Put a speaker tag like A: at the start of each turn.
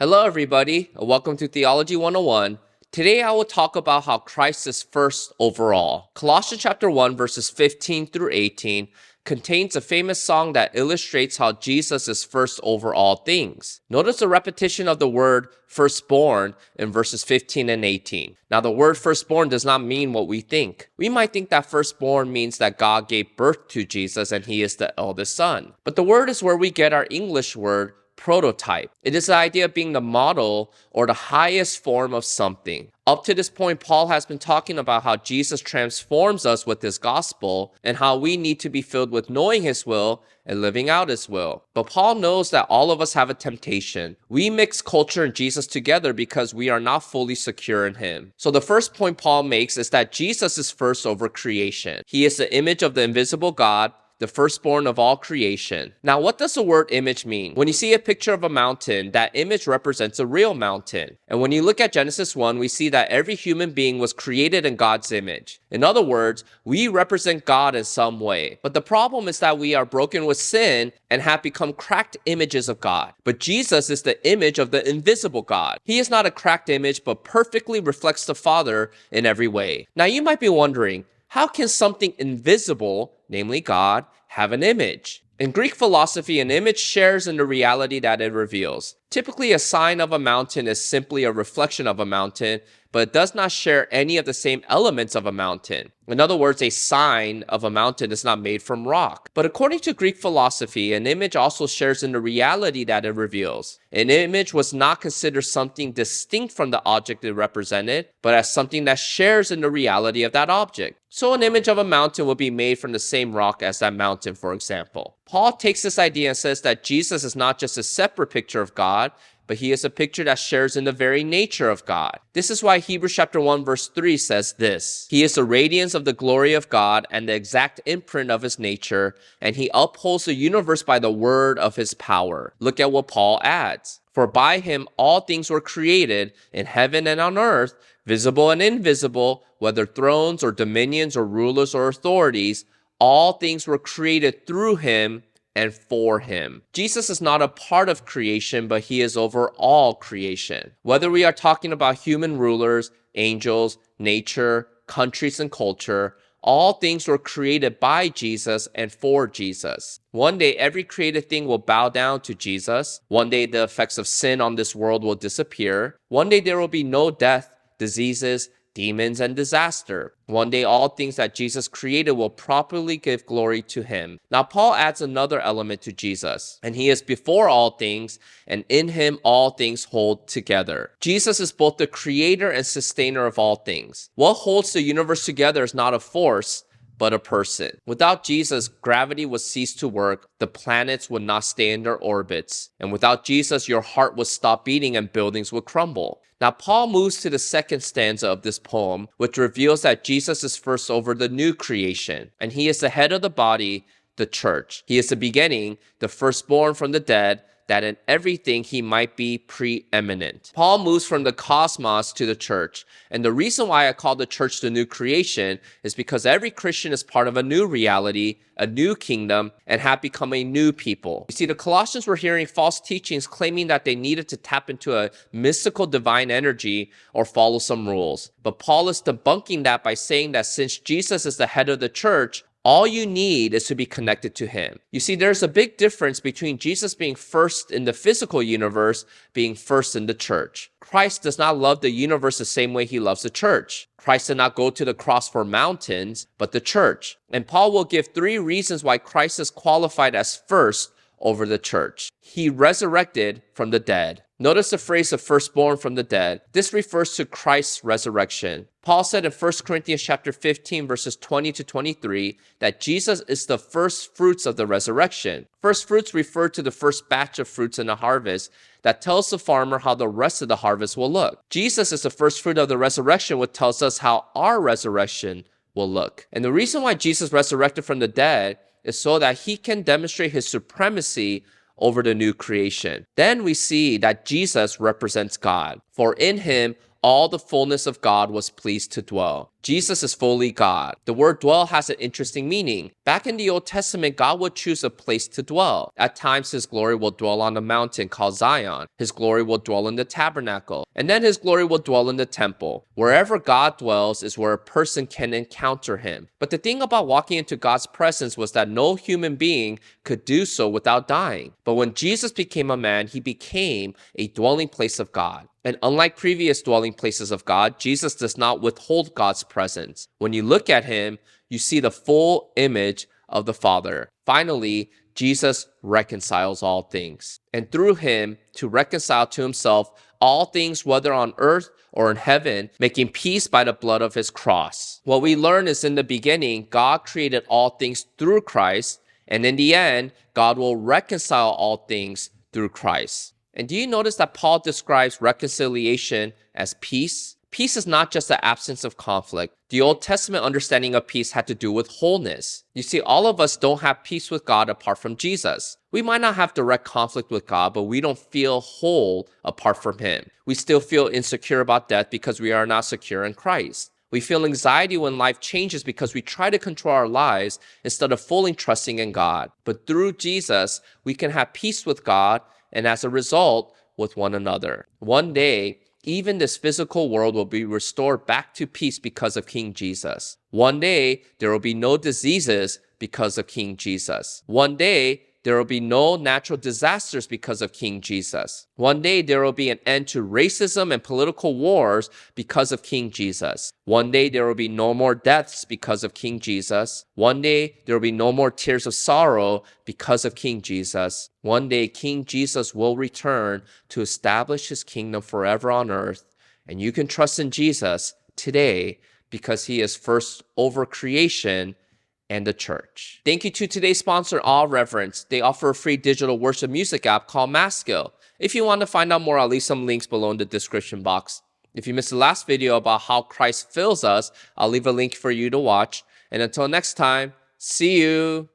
A: Hello everybody, and welcome to Theology 101. Today I will talk about how Christ is first overall. Colossians chapter 1 verses 15 through 18 contains a famous song that illustrates how Jesus is first over all things. Notice the repetition of the word firstborn in verses 15 and 18. Now the word firstborn does not mean what we think. We might think that firstborn means that God gave birth to Jesus and he is the eldest son. But the word is where we get our English word prototype. It is the idea of being the model or the highest form of something. Up to this point, Paul has been talking about how Jesus transforms us with his gospel and how we need to be filled with knowing his will and living out his will. But Paul knows that all of us have a temptation. We mix culture and Jesus together because we are not fully secure in him. So the first point Paul makes is that Jesus is first over creation. He is the image of the invisible God, the firstborn of all creation. Now, what does the word image mean? When you see a picture of a mountain, that image represents a real mountain. And when you look at Genesis 1, we see that every human being was created in God's image. In other words, we represent God in some way. But the problem is that we are broken with sin and have become cracked images of God. But Jesus is the image of the invisible God. He is not a cracked image, but perfectly reflects the Father in every way. Now, you might be wondering, how can something invisible, namely God, have an image? In Greek philosophy, an image shares in the reality that it reveals. Typically, a sign of a mountain is simply a reflection of a mountain, but it does not share any of the same elements of a mountain. In other words, a sign of a mountain is not made from rock. But according to Greek philosophy, an image also shares in the reality that it reveals. An image was not considered something distinct from the object it represented, but as something that shares in the reality of that object. So an image of a mountain will be made from the same rock as that mountain, for example. Paul takes this idea and says that Jesus is not just a separate picture of God, but he is a picture that shares in the very nature of God. This is why Hebrews chapter 1 verse 3 says this: He is the radiance of the glory of God and the exact imprint of his nature, and he upholds the universe by the word of his power. Look at what Paul adds. For by him all things were created, in heaven and on earth, visible and invisible, whether thrones or dominions or rulers or authorities, all things were created through him and for him. Jesus is not a part of creation, but he is over all creation. Whether we are talking about human rulers, angels, nature, countries, and culture, all things were created by Jesus and for Jesus. One day, every created thing will bow down to Jesus. One day, the effects of sin on this world will disappear. One day, there will be no death, diseases, demons, and disaster. One day, all things that Jesus created will properly give glory to him. Now, Paul adds another element to Jesus, and he is before all things, and in him all things hold together. Jesus is both the creator and sustainer of all things. What holds the universe together is not a force, but a person. Without Jesus, gravity would cease to work, the planets would not stay in their orbits, and without Jesus, your heart would stop beating and buildings would crumble. Now, Paul moves to the second stanza of this poem, which reveals that Jesus is first over the new creation, and he is the head of the body, the church. He is the beginning, the firstborn from the dead, that in everything he might be preeminent. Paul moves from the cosmos to the church. And the reason why I call the church the new creation is because every Christian is part of a new reality, a new kingdom, and have become a new people. You see, the Colossians were hearing false teachings claiming that they needed to tap into a mystical divine energy or follow some rules. But Paul is debunking that by saying that since Jesus is the head of the church, all you need is to be connected to him. You see, there's a big difference between Jesus being first in the physical universe, being first in the church. Christ does not love the universe the same way he loves the church. Christ did not go to the cross for mountains, but the church. And Paul will give 3 reasons why Christ is qualified as first over the church. He resurrected from the dead. Notice the phrase of firstborn from the dead. This refers to Christ's resurrection. Paul said in 1 Corinthians chapter 15, verses 20 to 23, that Jesus is the first fruits of the resurrection. First fruits refer to the first batch of fruits in the harvest that tells the farmer how the rest of the harvest will look. Jesus is the first fruit of the resurrection, which tells us how our resurrection will look. And the reason why Jesus resurrected from the dead is so that he can demonstrate his supremacy over the new creation. Then we see that Jesus represents God, for in him all the fullness of God was pleased to dwell. Jesus is fully God. The word dwell has an interesting meaning. Back in the Old Testament, God would choose a place to dwell. At times, his glory will dwell on a mountain called Zion. His glory will dwell in the tabernacle. And then his glory will dwell in the temple. Wherever God dwells is where a person can encounter him. But the thing about walking into God's presence was that no human being could do so without dying. But when Jesus became a man, he became a dwelling place of God. And unlike previous dwelling places of God, Jesus does not withhold God's presence. When you look at him, you see the full image of the Father. Finally, Jesus reconciles all things. And through him, to reconcile to himself all things, whether on earth or in heaven, making peace by the blood of his cross. What we learn is in the beginning, God created all things through Christ. And in the end, God will reconcile all things through Christ. And do you notice that Paul describes reconciliation as peace? Peace is not just the absence of conflict. The Old Testament understanding of peace had to do with wholeness. You see, all of us don't have peace with God apart from Jesus. We might not have direct conflict with God, but we don't feel whole apart from him. We still feel insecure about death because we are not secure in Christ. We feel anxiety when life changes because we try to control our lives instead of fully trusting in God. But through Jesus, we can have peace with God and as a result, with one another. One day, even this physical world will be restored back to peace because of King Jesus. One day, there will be no diseases because of King Jesus. One day, there will be no natural disasters because of King Jesus. One day, there will be an end to racism and political wars because of King Jesus. One day, there will be no more deaths because of King Jesus. One day, there will be no more tears of sorrow because of King Jesus. One day, King Jesus will return to establish his kingdom forever on earth. And you can trust in Jesus today because he is first over creation and the church. Thank you to today's sponsor, All Reverence. They offer a free digital worship music app called Maskill. If you want to find out more, I'll leave some links below in the description box. If you missed the last video about how Christ fills us, I'll leave a link for you to watch. And until next time, see you.